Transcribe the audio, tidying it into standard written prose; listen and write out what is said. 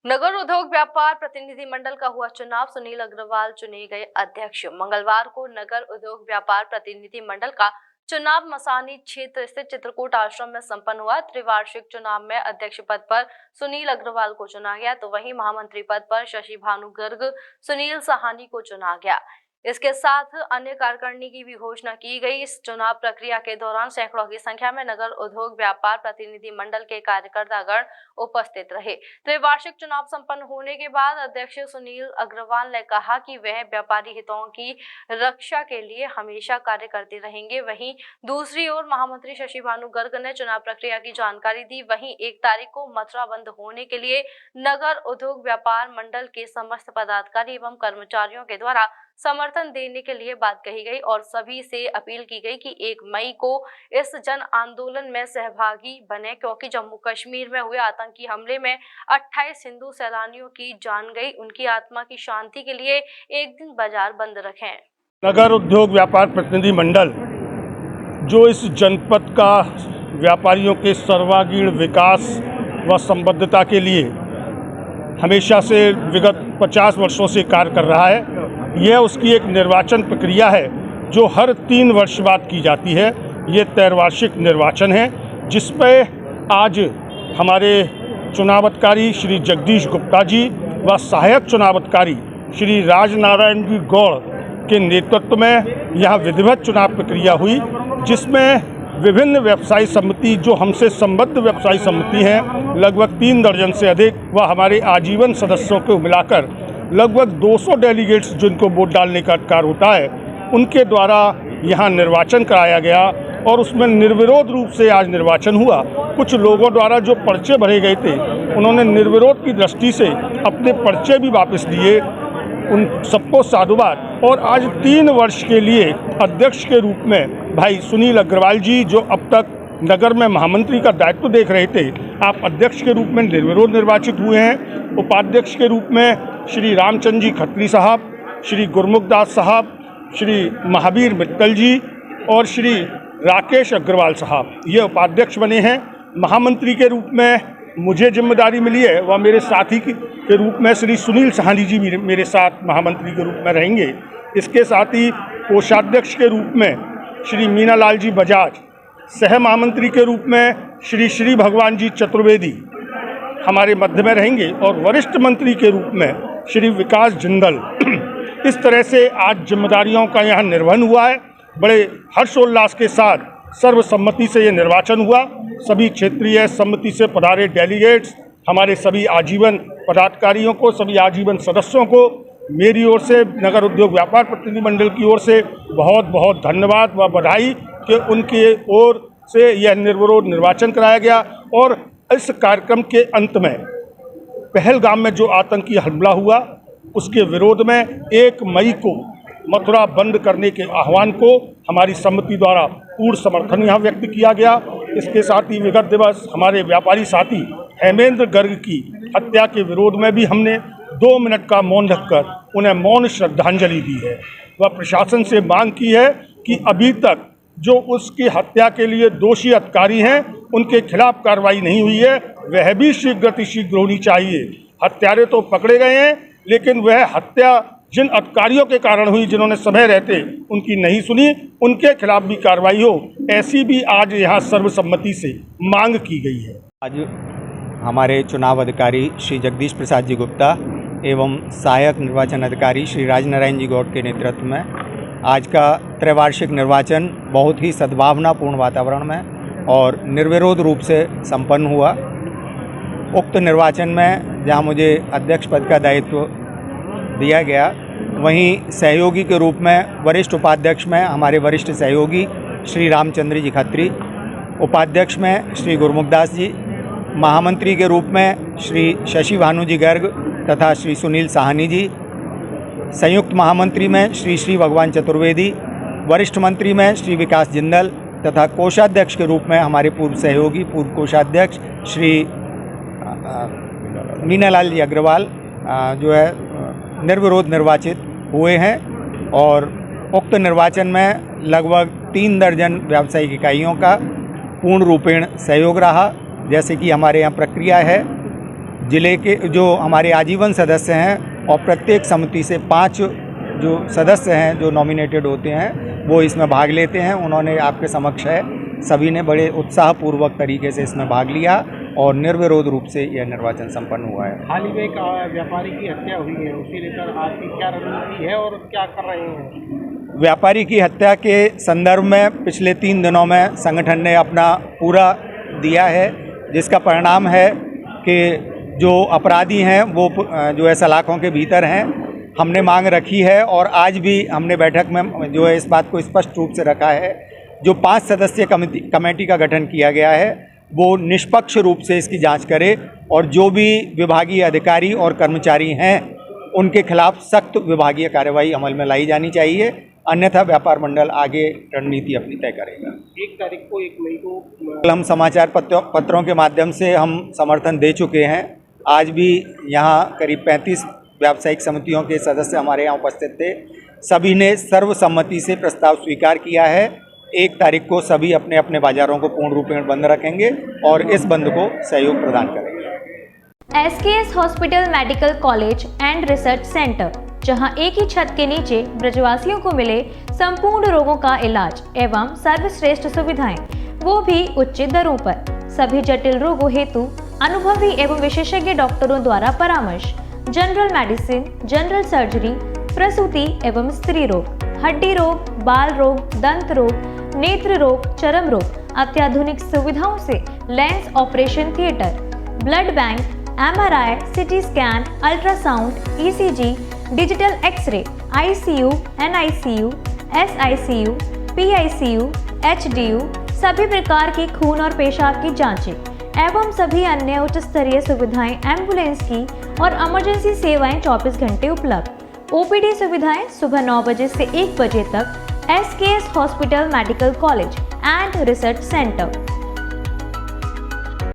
नगर उद्योग व्यापार प्रतिनिधि मंडल का हुआ चुनाव, सुनील अग्रवाल चुने गए अध्यक्ष। मंगलवार को नगर उद्योग व्यापार प्रतिनिधि मंडल का चुनाव मसानी क्षेत्र स्थित चित्रकूट आश्रम में संपन्न हुआ। त्रिवार्षिक चुनाव में अध्यक्ष पद पर सुनील अग्रवाल को चुना गया, तो वहीं महामंत्री पद पर शशि भानु गर्ग, सुनील साहनी को चुना गया। इसके साथ अन्य कार्यकारिणी की भी घोषणा की गई। इस चुनाव प्रक्रिया के दौरान सैकड़ों की संख्या में नगर उद्योग व्यापार प्रतिनिधि मंडल के कार्यकर्तागण उपस्थित रहे। त्रिवार्षिक चुनाव संपन्न होने के बाद अध्यक्ष सुनील अग्रवाल ने कहा कि वह व्यापारी हितों की रक्षा के लिए हमेशा कार्य करते रहेंगे। वहीं दूसरी ओर महामंत्री शशि भानु गर्ग ने चुनाव प्रक्रिया की जानकारी दी। वहीं 1 तारीख को मथुरा बंद होने के लिए नगर उद्योग व्यापार मंडल के समस्त पदाधिकारी एवं कर्मचारियों के द्वारा समर्थन देने के लिए बात कही गई और सभी से अपील की गई कि 1 मई को इस जन आंदोलन में सहभागी बने, क्योंकि जम्मू कश्मीर में हुए आतंकी हमले में 28 हिंदू सैलानियों की जान गई। उनकी आत्मा की शांति के लिए एक दिन बाजार बंद रखें। नगर उद्योग व्यापार प्रतिनिधि मंडल जो इस जनपद का व्यापारियों के सर्वांगीण विकास व संबद्धता के लिए हमेशा से विगत 50 वर्षों से कार्य कर रहा है, यह उसकी एक निर्वाचन प्रक्रिया है जो हर 3 वर्ष बाद की जाती है। ये त्रैवार्षिक निर्वाचन है जिसमें आज हमारे चुनावाधिकारी श्री जगदीश गुप्ता जी व सहायक चुनावाधिकारी श्री राजनारायण जी गौड़ के नेतृत्व में यहाँ विधिवत चुनाव प्रक्रिया हुई, जिसमें विभिन्न व्यवसायी समिति जो हमसे संबद्ध व्यवसायी समिति हैं लगभग 3 दर्जन से अधिक व हमारे आजीवन सदस्यों को मिलाकर लगभग 200 डेलीगेट्स जिनको वोट डालने का अधिकार होता है, उनके द्वारा यहाँ निर्वाचन कराया गया और उसमें निर्विरोध रूप से आज निर्वाचन हुआ। कुछ लोगों द्वारा जो पर्चे भरे गए थे उन्होंने निर्विरोध की दृष्टि से अपने पर्चे भी वापस लिए, उन सबको साधुवाद। और आज 3 वर्ष के लिए अध्यक्ष के रूप में भाई सुनील अग्रवाल जी, जो अब तक नगर में महामंत्री का दायित्व देख रहे थे, आप अध्यक्ष के रूप में निर्विरोध निर्वाचित हुए हैं। उपाध्यक्ष के रूप में श्री रामचंद्र जी खत्री साहब, श्री गुरमुखदास साहब, श्री महावीर मित्तल जी और श्री राकेश अग्रवाल साहब ये उपाध्यक्ष बने हैं। महामंत्री के रूप में मुझे जिम्मेदारी मिली है वह मेरे साथी के रूप में श्री सुनील साहनी जी भी मेरे साथ महामंत्री के रूप में रहेंगे। इसके साथ ही कोषाध्यक्ष के रूप में श्री मीनालाल जी बजाज, सह महामंत्री के रूप में श्री भगवान जी चतुर्वेदी हमारे मध्य में रहेंगे और वरिष्ठ मंत्री के रूप में श्री विकास जिंदल। इस तरह से आज जिम्मेदारियों का यहाँ निर्वहन हुआ है। बड़े हर्षोल्लास के साथ सर्वसम्मति से ये निर्वाचन हुआ। सभी क्षेत्रीय समिति से पधारे डेलीगेट्स, हमारे सभी आजीवन पदाधिकारियों को, सभी आजीवन सदस्यों को मेरी ओर से, नगर उद्योग व्यापार प्रतिनिधि मंडल की ओर से बहुत बहुत धन्यवाद व बधाई कि उनके ओर से यह निर्विरोध निर्वाचन कराया गया। और इस कार्यक्रम के अंत में पहलगाम में जो आतंकी हमला हुआ उसके विरोध में 1 मई को मथुरा बंद करने के आह्वान को हमारी समिति द्वारा पूर्ण समर्थन यहाँ व्यक्त किया गया। इसके साथ ही विगत दिवस हमारे व्यापारी साथी हेमेंद्र गर्ग की हत्या के विरोध में भी हमने 2 मिनट का मौन रखकर उन्हें मौन श्रद्धांजलि दी है। वह प्रशासन से मांग की है कि अभी तक जो उसकी हत्या के लिए दोषी अधिकारी हैं उनके खिलाफ कार्रवाई नहीं हुई है, वह भी शीघ्र होनी चाहिए। हत्यारे तो पकड़े गए हैं, लेकिन वह हत्या जिन अधिकारियों के कारण हुई, जिन्होंने समय रहते उनकी नहीं सुनी, उनके खिलाफ भी कार्रवाई हो, ऐसी भी आज यहाँ सर्वसम्मति से मांग की गई है। आज हमारे चुनाव अधिकारी श्री जगदीश प्रसाद जी गुप्ता एवं सहायक निर्वाचन अधिकारी श्री राजनारायण जी गौड़ के नेतृत्व में आज का त्रैवार्षिक निर्वाचन बहुत ही सद्भावनापूर्ण वातावरण में और निर्विरोध रूप से संपन्न हुआ। उक्त निर्वाचन में जहां मुझे अध्यक्ष पद का दायित्व दिया गया, वहीं सहयोगी के रूप में वरिष्ठ उपाध्यक्ष में हमारे वरिष्ठ सहयोगी श्री रामचंद्र जी खत्री, उपाध्यक्ष में श्री गुरमुखदास जी, महामंत्री के रूप में श्री शशि भानु जी गर्ग तथा श्री सुनील साहनी जी, संयुक्त महामंत्री में श्री भगवान चतुर्वेदी, वरिष्ठ मंत्री में श्री विकास जिंदल तथा कोषाध्यक्ष के रूप में हमारे पूर्व सहयोगी पूर्व कोषाध्यक्ष श्री मीनालाल जी अग्रवाल जो है निर्विरोध निर्वाचित हुए हैं। और उक्त निर्वाचन में लगभग 3 दर्जन व्यावसायिक इकाइयों का पूर्ण रूपेण सहयोग रहा। जैसे कि हमारे यहाँ प्रक्रिया है, जिले के जो हमारे आजीवन सदस्य हैं और प्रत्येक समिति से 5 जो सदस्य हैं जो नॉमिनेटेड होते हैं वो इसमें भाग लेते हैं। उन्होंने आपके समक्ष है, सभी ने बड़े उत्साहपूर्वक तरीके से इसमें भाग लिया और निर्विरोध रूप से यह निर्वाचन संपन्न हुआ है। हाल ही में एक व्यापारी की हत्या हुई है, उसी लेकर आपकी क्या रणनीति है और क्या कर रहे हैं? व्यापारी की हत्या के संदर्भ में पिछले 3 दिनों में संगठन ने अपना पूरा दिया है, जिसका परिणाम है कि जो अपराधी हैं वो जो है सलाखों के भीतर हैं। हमने मांग रखी है और आज भी हमने बैठक में जो है इस बात को स्पष्ट रूप से रखा है, जो 5 सदस्यीय कमेटी का गठन किया गया है वो निष्पक्ष रूप से इसकी जांच करे और जो भी विभागीय अधिकारी और कर्मचारी हैं उनके खिलाफ सख्त विभागीय कार्रवाई अमल में लाई जानी चाहिए, अन्यथा व्यापार मंडल आगे रणनीति अपनी तय करेगा। 1 तारीख को 1 मई को कल हम समाचार पत्रों के माध्यम से हम समर्थन दे चुके हैं। आज भी यहाँ करीब 35 व्यावसायिक समितियों के सदस्य हमारे यहाँ उपस्थित थे। सभी ने सर्वसम्मति से प्रस्ताव स्वीकार किया है। 1 तारीख को सभी अपने अपने बाजारों को पूर्ण रूपेण बंद रखेंगे और इस बंद को सहयोग प्रदान करेंगे। SKS hospital medical college and research centre, जहां एक ही छत के नीचे ब्रजवासियों को मिले संपूर्ण रोगों का इलाज एवं सर्वश्रेष्ठ सुविधाएं, वो भी उचित दरों पर। सभी जटिल रोगों हेतु अनुभवी एवं विशेषज्ञ डॉक्टरों द्वारा परामर्श, जनरल मेडिसिन, जनरल सर्जरी, प्रसूति एवं स्त्री रोग, हड्डी रोग, बाल रोग, दंत रोग, नेत्र रोग, चर्म रोग, अत्याधुनिक सुविधाओं से lens operation theatre, blood bank, MRI, CT scan, ultrasound, ECG, digital x-ray, ICU, NICU, SICU, PICU, HDU, सभी प्रकार की खून और पेशाब की जांचें एवं सभी अन्य उच्च स्तरीय सुविधाएं, एम्बुलेंस की और इमरजेंसी सेवाएं 24 घंटे उपलब्ध। OPD सुविधाएं सुबह 9 बजे से 1 बजे तक। SKS hospital medical college and research centre.